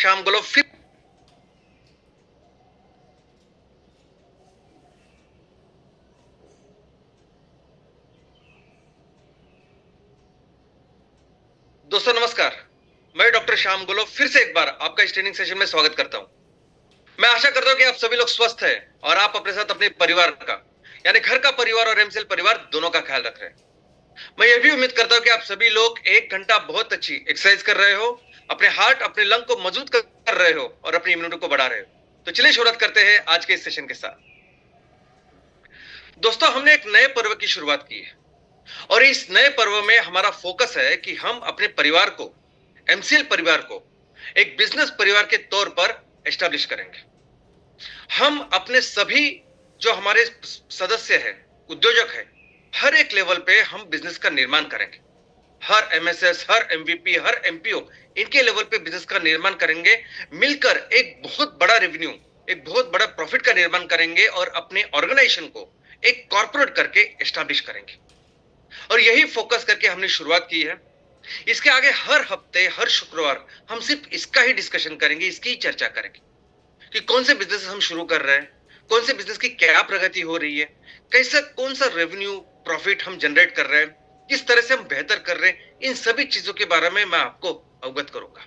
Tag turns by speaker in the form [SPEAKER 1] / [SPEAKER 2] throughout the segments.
[SPEAKER 1] शाम को फिर दोस्तों नमस्कार। मैं डॉक्टर श्याम गोलो फिर से एक बार आपका इस ट्रेनिंग सेशन में स्वागत करता हूं। मैं आशा करता हूं कि आप सभी लोग स्वस्थ हैं और आप अपने साथ अपने परिवार का यानी घर का परिवार और एमसीएल परिवार दोनों का ख्याल रख रहे हैं। मैं ये भी उम्मीद करता हूं कि आप सभी लोग 1 घंटा बहुत अच्छी एक्सरसाइज कर रहे हो, अपने हार्ट अपने लंग को मजबूत कर रहे हो और अपनी इम्यूनिटी को बढ़ा रहे हो। तो चलिए शुरुआत करते हैं आज के इस सेशन के साथ। दोस्तों, हमने एक नए पर्व की शुरुआत की है और इस नए पर्व में हमारा फोकस है कि हम अपने परिवार को, एमसीएल परिवार को एक बिजनेस परिवार के तौर पर एस्टैब्लिश करेंगे। हम अपने सभी जो हमारे सदस्य हैं, उद्योजक हैं, हर एक लेवल पे हम बिजनेस का निर्माण करेंगे। हर एमएसएस, हर एमवीपी, हर एमपीओ, इनके लेवल पे बिजनेस का निर्माण करेंगे। मिलकर एक बहुत बड़ा रेवेन्यू, एक बहुत बड़ा प्रॉफिट का निर्माण करेंगे और अपने ऑर्गेनाइजेशन को एक कॉर्पोरेट करके एस्टैब्लिश करेंगे। और यही फोकस करके हमने शुरुआत की है। इसके आगे हर हफ्ते, हर शुक्रवार हम सिर्फ इसका ही डिस्कशन करेंगे, इसकी ही चर्चा करेंगे कि कौन से बिजनेस हम शुरू कर रहे हैं, कौन से बिजनेस की क्या प्रगति हो रही है, कैसा कौन सा रेवेन्यू प्रॉफिट हम जनरेट कर रहे हैं, किस तरह से हम बेहतर कर रहे हैं। इन सभी चीजों के बारे में मैं आपको अवगत करूंगा।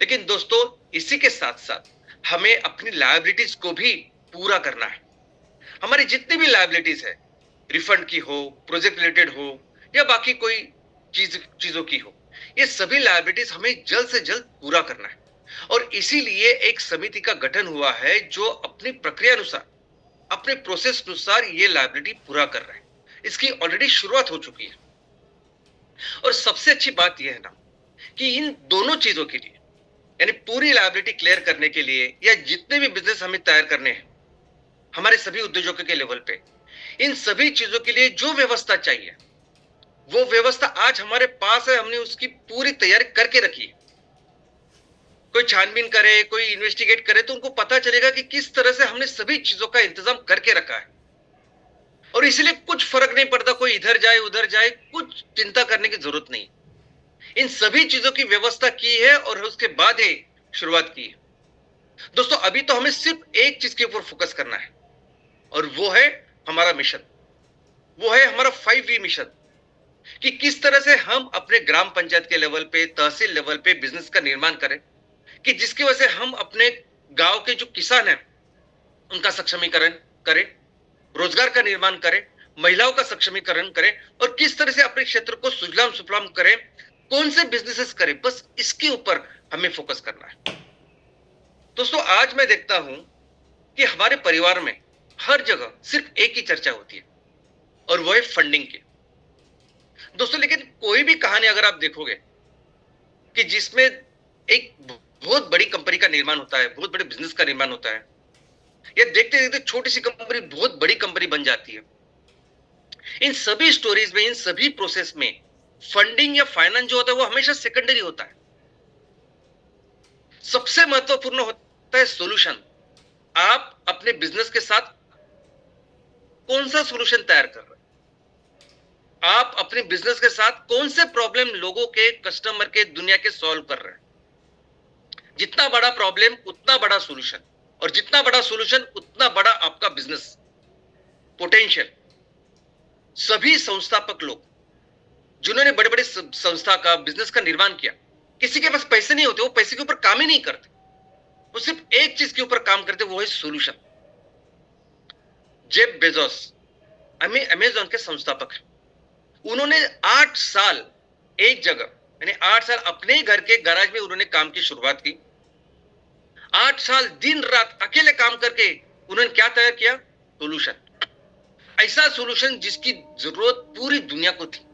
[SPEAKER 1] लेकिन दोस्तों, इसी के साथ साथ हमें अपनी लायबिलिटीज को भी पूरा करना है। हमारी जितनी भी लायबिलिटीज है, रिफंड की हो, प्रोजेक्ट रिलेटेड हो या बाकी कोई चीजों की हो, ये सभी लायबिलिटीज हमें जल्द से जल्द पूरा करना है। और इसीलिए एक समिति का गठन हुआ है जो अपनी प्रक्रिया अनुसार, अपने प्रोसेस अनुसार ये लायबिलिटी पूरा कर रहा है। इसकी ऑलरेडी शुरुआत हो चुकी है। और सबसे अच्छी बात यह है ना कि इन दोनों चीजों के लिए, यानी पूरी लायबिलिटी क्लियर करने के लिए या जितने भी बिजनेस हमें तैयार करने हैं हमारे सभी उद्योजकों के लेवल पे, इन सभी चीजों के लिए जो व्यवस्था चाहिए वो व्यवस्था आज हमारे पास है। हमने उसकी पूरी तैयारी करके रखी है। कोई छानबीन करे, कोई इन्वेस्टिगेट करे तो उनको पता चलेगा कि किस तरह से हमने सभी चीजों का इंतजाम करके रखा है। और इसलिए कुछ फर्क नहीं पड़ता कोई इधर जाए उधर जाए, कुछ चिंता करने की जरूरत नहीं। इन सभी चीजों की व्यवस्था की है और उसके बाद ही शुरुआत की है। दोस्तों, अभी तो हमें सिर्फ एक चीज के ऊपर फोकस करना है और वो है हमारा मिशन। वो है हमारा 5V मिशन कि किस तरह से हम अपने ग्राम पंचायत के लेवल पे, तहसील लेवल पे बिजनेस का निर्माण करें कि जिसकी वजह से हम अपने गांव के जो किसान हैं उनका सक्षमीकरण करें, रोजगार का निर्माण करें, महिलाओं का सक्षमीकरण करें और किस तरह से अपने क्षेत्र को सुजलाम सुफलाम करें, कौन से बिजनेसेस करें, बस इसके ऊपर हमें फोकस करना है। दोस्तों, आज मैं देखता हूं कि हमारे परिवार में हर जगह सिर्फ एक ही चर्चा होती है और वो है फंडिंग की। दोस्तों, लेकिन कोई भी कहानी अगर आप देखोगे कि जिसमें एक बहुत बड़ी कंपनी का निर्माण होता है, बहुत बड़े बिजनेस का निर्माण होता है, या देखते देखते छोटी सी कंपनी बहुत बड़ी कंपनी बन जाती है, इन सभी स्टोरीज में, इन सभी प्रोसेस में फंडिंग या फाइनेंस जो होता है वो हमेशा सेकेंडरी होता है। सबसे महत्वपूर्ण होता है सॉल्यूशन। आप अपने बिजनेस के साथ कौन सा सॉल्यूशन तैयार कर रहे हैं, आप अपने बिजनेस के साथ कौन से प्रॉब्लम लोगों के, कस्टमर के, दुनिया के सॉल्व कर रहे हैं। जितना बड़ा प्रॉब्लम उतना बड़ा सॉल्यूशन, और जितना बड़ा सॉल्यूशन उतना बड़ा आपका बिजनेस पोटेंशियल। सभी संस्थापक लोग जिन्होंने बड़े बड़े संस्था का, बिजनेस का निर्माण किया, किसी के पास पैसे नहीं होते, वो पैसे के ऊपर काम ही नहीं करते, वो सिर्फ एक चीज के ऊपर काम करते, वो है सॉल्यूशन। जेफ बेजोस अमेजॉन के संस्थापक हैं। उन्होंने 8 साल एक जगह, यानी 8 साल अपने ही घर के गैराज में उन्होंने काम की शुरुआत की। 8 साल दिन रात अकेले काम करके उन्होंने क्या तैयार किया? सॉल्यूशन। ऐसा सॉल्यूशन जिसकी जरूरत पूरी दुनिया को थी,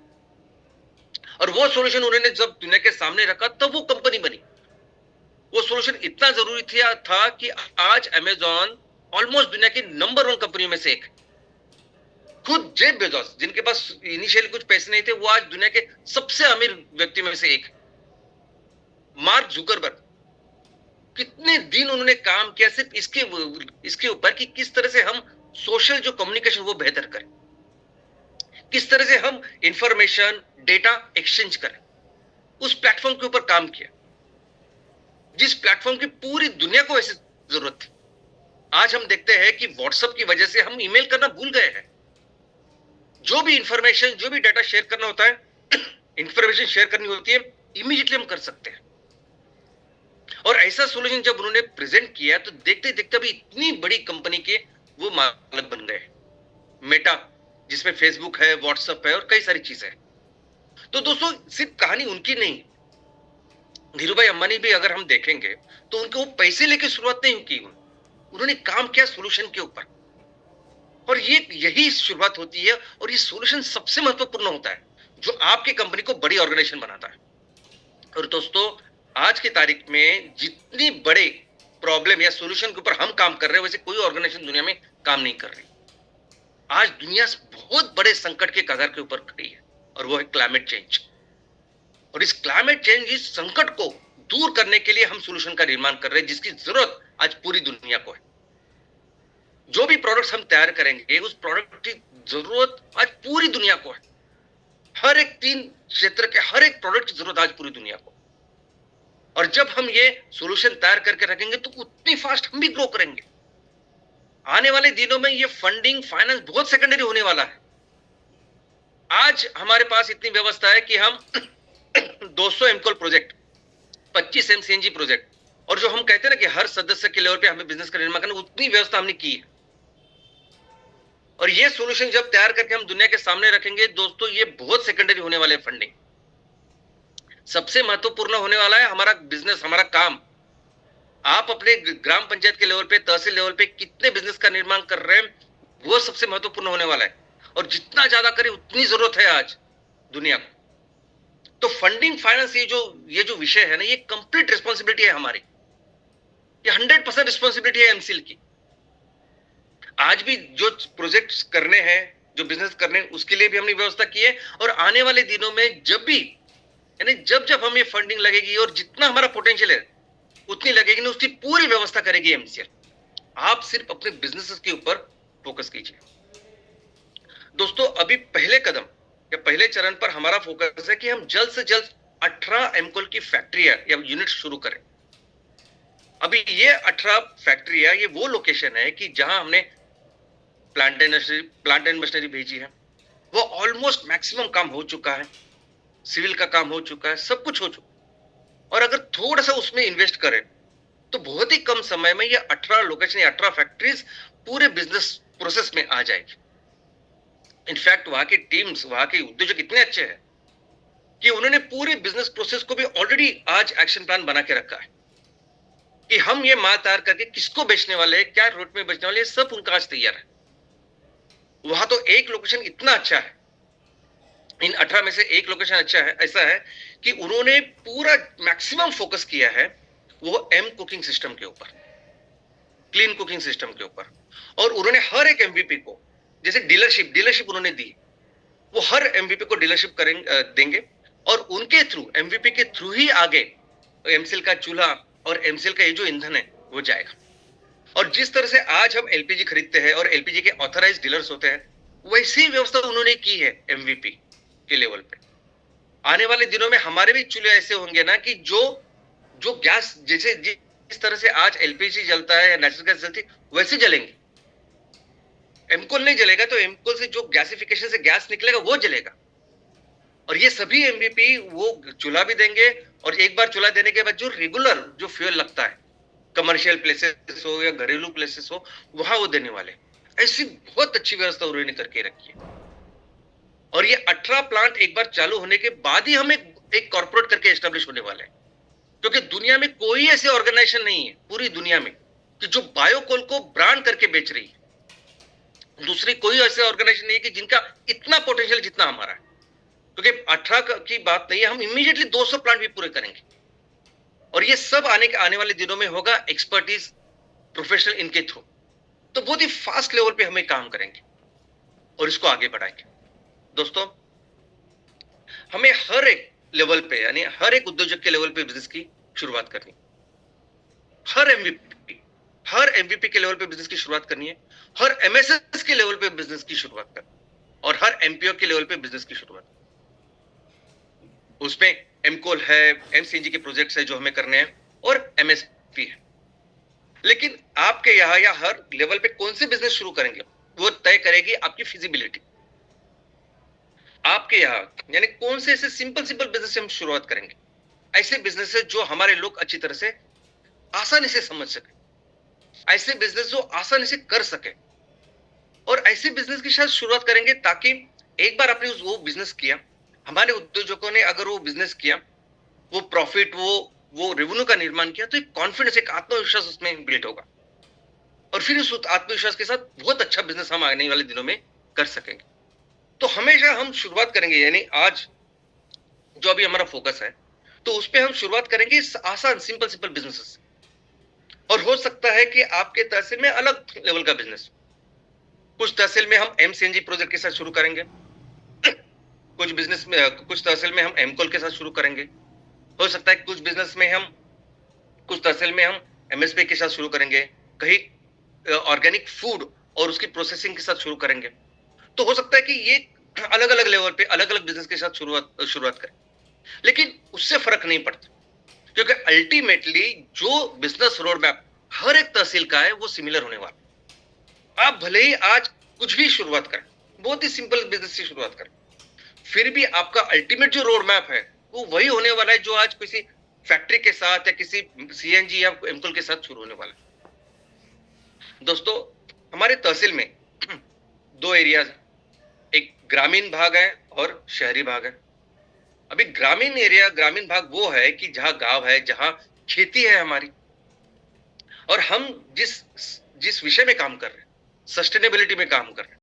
[SPEAKER 1] और वो सॉल्यूशन उन्होंने जब दुनिया के सामने रखा तब वो कंपनी बनी। वो सॉल्यूशन इतना जरूरी था कि आज अमेजॉन ऑलमोस्ट दुनिया की नंबर 1 कंपनी में से एक। खुद जेफ बेजोस, जिनके पास इनिशियली कुछ पैसे नहीं थे, वो आज दुनिया के सबसे अमीर व्यक्ति में से एक। मार्क जुकरबर्ग, कितने दिन उन्होंने काम किया सिर्फ इसके ऊपर कि किस तरह से हम सोशल जो कम्युनिकेशन वो बेहतर करें, किस तरह से हम इंफॉर्मेशन, डेटा एक्सचेंज करें। उस प्लेटफॉर्म के ऊपर काम किया। जिस प्लेटफॉर्म की पूरी दुनिया को ऐसी जरूरत थी। आज हम देखते हैं कि व्हाट्सएप की वजह से हम ईमेल करना भूल गए हैं। जो भी इंफॉर्मेशन, जो भी डाटा शेयर करना होता है, इंफॉर्मेशन शेयर करनी होती है, इमीडिएटली हम कर सकते हैं। और ऐसा सोल्यूशन जब उन्होंने प्रेजेंट किया तो देखते देखते अभी इतनी बड़ी कंपनी के वो मालिक बन गए। मेटा, जिसमें फेसबुक है, व्हाट्सएप है और कई सारी चीजें हैं। तो दोस्तों, सिर्फ कहानी उनकी नहीं, धीरूभाई अंबानी भी अगर हम देखेंगे तो उनको वो पैसे लेके शुरुआत नहीं की, उन्होंने काम किया सोल्यूशन के ऊपर। और ये यही शुरुआत होती है और ये सोल्यूशन सबसे महत्वपूर्ण होता है जो आपकी कंपनी को बड़ी ऑर्गेनाइजेशन बनाता है। और दोस्तों, आज की तारीख में जितनी बड़े प्रॉब्लम या सॉल्यूशन के ऊपर हम काम कर रहे हैं, वैसे कोई ऑर्गेनाइजेशन दुनिया में काम नहीं कर रही। आज दुनिया बहुत बड़े संकट के कगार के ऊपर खड़ी है और वो है क्लाइमेट चेंज। और इस क्लाइमेट चेंज, इस संकट को दूर करने के लिए हम सॉल्यूशन का निर्माण कर रहे हैं जिसकी जरूरत आज पूरी दुनिया को है। जो भी प्रोडक्ट्स हम तैयार करेंगे उस प्रोडक्ट की जरूरत आज पूरी दुनिया को है। हर एक 3 क्षेत्र के हर एक प्रोडक्ट की जरूरत आज पूरी दुनिया को। और जब हम ये सॉल्यूशन तैयार करके रखेंगे तो उतनी फास्ट हम भी ग्रो करेंगे। आने वाले दिनों में ये फंडिंग, फाइनेंस बहुत सेकेंडरी होने वाला है। आज हमारे पास इतनी व्यवस्था है कि हम 200 एमकोल प्रोजेक्ट, 25 एमसीएनजी प्रोजेक्ट, और जो हम कहते हैं ना कि हर सदस्य के लेवल पे हमें बिजनेस का निर्माण करना, उतनी व्यवस्था हमने की है। और ये सॉल्यूशन जब तैयार करके हम दुनिया के सामने रखेंगे दोस्तों, ये बहुत सेकेंडरी होने वाले फंडिंग। सबसे महत्वपूर्ण होने वाला है हमारा बिजनेस, हमारा काम। आप अपने ग्राम पंचायत के लेवल पे, तहसील लेवल पे कितने बिजनेस का निर्माण कर रहे हैं, वो सबसे महत्वपूर्ण होने वाला है। और जितना ज्यादा करें उतनी जरूरत है आज दुनिया को। तो फंडिंग, फाइनेंस, ये जो विषय है ना, ये कंप्लीट रिस्पॉन्सिबिलिटी है हमारी। ये 100% रिस्पॉन्सिबिलिटी है एमसीएल की। आज भी जो प्रोजेक्ट्स करने हैं, जो बिजनेस करने हैं, उसके लिए भी हमने व्यवस्था की है। और आने वाले दिनों में जब भी, यानी जब जब हमें फंडिंग लगेगी और जितना हमारा पोटेंशियल है उतनी लगेगी ना, उसकी पूरी व्यवस्था करेगी एमसीएल। आप सिर्फ अपने बिजनेस के ऊपर फोकस कीजिए। दोस्तों, अभी पहले कदम या पहले चरण पर हमारा फोकस है कि हम जल्द से जल्द 18 एमकोल की फैक्ट्रियां या यूनिट शुरू करें। अभी ये 18 फैक्ट्रियां, ये वो लोकेशन है कि जहां हमने प्लांट एंड मशीनरी भेजी है। वो ऑलमोस्ट मैक्सिमम काम हो चुका है, सिविल का काम हो चुका है, सब कुछ हो चुका है। और अगर थोड़ा सा उसमें इन्वेस्ट करें तो बहुत ही कम समय में ये 18 लोकेशन या 18 फैक्ट्रीज पूरे बिजनेस प्रोसेस में आ जाएगी। इनफैक्ट वहां की टीम्स, वहां के उद्योजक इतने अच्छे हैं कि उन्होंने पूरे बिजनेस प्रोसेस को भी ऑलरेडी आज एक्शन प्लान बना के रखा है कि हम ये माल तैयार करके किसको बेचने वाले हैं, क्या रेट में बेचने वाले हैं, सब उनका आज तैयार है। वहां तो एक लोकेशन इतना अच्छा है, इन 18 में से एक लोकेशन अच्छा है, ऐसा है कि उन्होंने पूरा मैक्सिमम फोकस किया है वो एम कुकिंग सिस्टम के ऊपर, क्लीन कुकिंग सिस्टम के ऊपर। और उन्होंने हर एक एमवीपी को, जैसे डीलरशिप उन्होंने दी, वो हर एमवीपी को डीलरशिप देंगे और उनके थ्रू, एमवीपी के थ्रू ही आगे एमसीएल का चूल्हा और एमसीएल का ये जो ईंधन है वो जाएगा। और जिस तरह से आज हम एलपीजी खरीदते हैं और एलपीजी के ऑथराइज्ड डीलर्स होते हैं, वैसी व्यवस्था उन्होंने की है एमवीपी के लेवल पे। आने वाले दिनों में हमारे भी चूल्हे ऐसे होंगे ना कि जो गैस, जैसे जिस तरह से आज एलपीजी जलता है या नेचुरल गैस जलती है, वैसे जलेंगे। एमकोल नहीं जलेगा, तो एमकोल से जो गैसिफिकेशन से गैस निकलेगा वो जलेगा। और ये सभी एमवीपी वो चूल्हा भी देंगे, और एक बार चूल्हा देने के बाद जो रेगुलर जो फ्यूल लगता है, कमर्शियल प्लेसेस हो या घरेलू प्लेसेस हो, वहां वो देने वाले। ऐसी बहुत अच्छी व्यवस्था उन्होंने करके रखी है। और ये 18 प्लांट एक बार चालू होने के बाद ही हम एक कॉर्पोरेट करके एस्टेब्लिश होने वाले हैं, क्योंकि दुनिया में कोई ऐसी ऑर्गेनाइजेशन नहीं है पूरी दुनिया में कि जो बायोकोल को ब्रांड करके बेच रही है। दूसरी कोई ऐसी ऑर्गेनाइजेशन नहीं है कि जिनका इतना पोटेंशियल जितना हमारा है। क्योंकि 18 की बात नहीं है, हम इमीडिएटली 200 प्लांट भी पूरे करेंगे। और ये सब आने वाले दिनों में होगा एक्सपर्टीज, प्रोफेशनल इनके थ्रू। तो बहुत ही फास्ट लेवल पे हमें काम करेंगे और इसको आगे बढ़ाएंगे। दोस्तों, हमें हर एक लेवल पे, यानी हर एक उद्योजक के लेवल पे बिजनेस की शुरुआत करनी, हर एमवीपी के लेवल पे बिजनेस की शुरुआत करनी है, हर एमएसएस के लेवल पे बिजनेस की शुरुआत करनी, और हर एमपीओ के लेवल पे बिजनेस की शुरुआत। उसमें एमकोल है, एमसीएनजी के प्रोजेक्ट्स है जो हमें करने हैं, और एमएसपी है। लेकिन आपके यहाँ या हर लेवल पे कौन से बिजनेस शुरू करेंगे वो तय करेगी आपकी फिजिबिलिटी। आपके यहाँ यानी कौन से ऐसे सिंपल सिंपल बिजनेस से हम शुरुआत करेंगे, ऐसे बिजनेस है जो हमारे लोग अच्छी तरह से आसानी से समझ सके, ऐसे बिजनेस जो आसानी से कर सके, और ऐसे बिजनेस की शायद शुरुआत करेंगे ताकि एक बार आपने वो बिजनेस किया, हमारे उद्योजकों ने अगर वो बिजनेस किया, वो प्रॉफिट वो रेवेन्यू का निर्माण किया, तो एक कॉन्फिडेंस एक आत्मविश्वास उसमें बिल्ड होगा और फिर उस आत्मविश्वास के साथ बहुत अच्छा बिजनेस हम आने वाले दिनों में कर सकेंगे। तो हमेशा हम शुरुआत करेंगे यानी आज जो अभी हमारा फोकस है तो उस पर हम शुरुआत करेंगे आसान सिंपल सिंपल बिजनेसेस, और हो सकता है कि आपके तहसील में अलग लेवल का बिजनेस, कुछ तहसील में हम एमसीएनजी प्रोजेक्ट के साथ शुरू करेंगे, कुछ बिजनेस में कुछ तहसील में हम एमकोल के साथ शुरू करेंगे, हो सकता है कुछ बिजनेस में हम कुछ तहसील में हम एमएसपी के साथ शुरू करेंगे, कहीं ऑर्गेनिक फूड और उसकी प्रोसेसिंग के साथ शुरू करेंगे। तो हो सकता है कि ये अलग अलग लेवल पे अलग अलग बिजनेस के साथ शुरुआत करें, लेकिन उससे फर्क नहीं पड़ता क्योंकि अल्टीमेटली जो बिजनेस रोड मैप हर एक तहसील का है वो सिमिलर होने वाला। आप भले ही आज कुछ भी शुरुआत करें, बहुत ही सिंपल बिजनेस से शुरुआत करें, फिर भी आपका अल्टीमेट जो रोड मैप है वो वही होने वाला है जो आज किसी फैक्ट्री के साथ या किसी सीएनजी या एमकोल के साथ शुरू होने वाला है। दोस्तों, हमारे तहसील में दो एरियाज, एक ग्रामीण भाग है और शहरी भाग है। अभी ग्रामीण एरिया ग्रामीण भाग वो है कि जहां गांव है, जहां खेती है हमारी, और हम जिस जिस विषय में काम कर रहे हैं, सस्टेनेबिलिटी में काम कर रहे हैं,